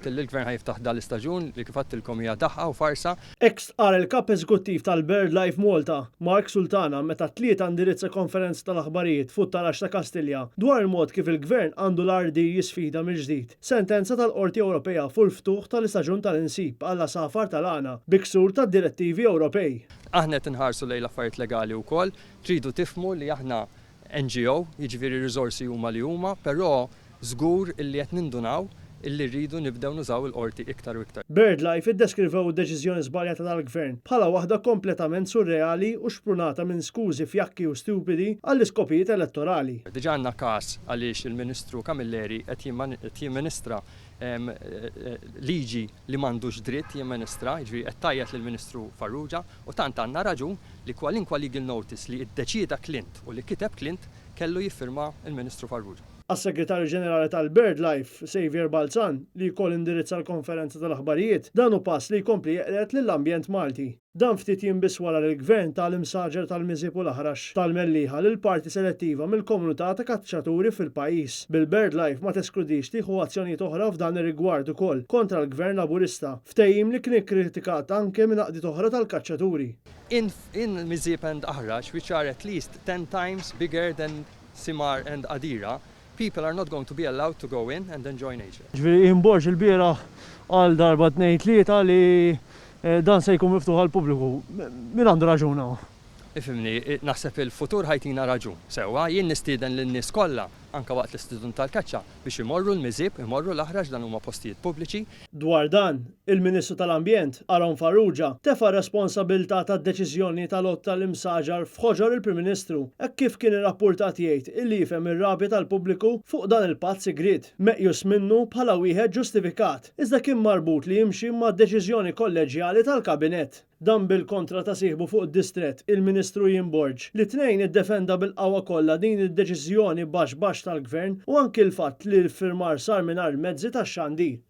Il-gvern ħajftaħ dal-istaġun li kifattilkom hija daħħa u farsa. Ex qal il-kap eżekuttiv tal-BirdLife Malta, Mark Sultana, meta tlieta indirizza konferenza tal-aħbarijiet fuq tal-Għax ta' Kastilja dwar il-mod kif il-gvern għandu l-ardi jisfida mill-ġdid. Sentenza tal-Qorti Ewropea fuq il-ftuħ tal-istaġun tal-insib għalla safar tal-għana biksur tad-direttivi Ewropej. Aħna tinħarsu lejn l-affarijiet legali wkoll, tridu tifhmu li aħna NGO, jiġifieri riżorsi huma li huma, però żgur illi qed nindunaw illi rridu nibdew nużaw il-qorti iktar u iktar. BirdLife iddeskrivew id-deċiżjoni żbaljata tal-gvern bħala waħda kompletament surreali u xprunata minn skużi fjakki u stupidi għall-iskopijiet elettorali. Diġà għandna każ għaliex il-Ministru Camilleri qed jimministra liġi li m'għandux dritt jimministra, jiġifieri qed tajjed lill-Ministru Farrugia u tant għandna raġun li kwalinkwa legal notice li ddeċieda Clint u li kiteb Clint kellu jiffirma il-Ministru Farrugia. Għas-Segretarju Ġenerali tal-BirdLife, Xavier Balzan, li jkoll indirizza l-konferenza tal-aħbarijiet, dan hu pass li jkompli jeqret lill-ambjent Malti. Dan ftit jinbis wara l-gvern tal-imsaġer tal-Miżib u l-Aħrax tal-Mellieħa lil parti selettiva mill-komunità ta' kaċċaturi fil-pajjiż. Bil-BirdLife ma teskludix tieħu azzjonijiet oħra f'dan ir-rigward ukoll kontra l-gvern Laburista, ftehim li kien ikkritikat anke minn għaqdiet oħra tal-kaċċaturi. In Miżib and Aħrax, which are at least 10 times bigger than Simar and Adira, people are not going to be allowed to go in and enjoy nature. Ġifieri jinborġ il-biera għal darba tnejn tlieta li dan se jkun miftuħ għal pubbliku. Min għandu raġun hawn? Ifhimni, naħseb il-futur ħajtina raġun. Sewwa jien nistieden lin-nies kollha anke waqt l-istudun tal-kaċċa biex imorru l-Miżib, imorru l-Aħraġ dan huma postijiet pubbliċi. Dwar dan, il-Ministru tal-Ambjent, Aaron Farrugia, tefa' responsabilità tad-deċiżjoni tal-ott tal-imsaġar f'ħoġor il-Prim Ministru, hekk kif kien irrappurtat jgħid illi jifhem ir-rabja tal-pubbliku fuq dan il-patt sigriet, meqjus minnu bħala wieħed ġustifikat, iżda kien marbut li jimxi mad-deċiżjoni kolleġjali tal-Kabinett. Dan bil-kontra ta' sieħbu fuq id-distret, il-Ministru jinborġ li tnejn iddefenda bil-qawwa kollha din id-deċiżjoni baxx tal-gvern u anki l-fatt li l-firmar sar mingħajr mezzi tax-xandir.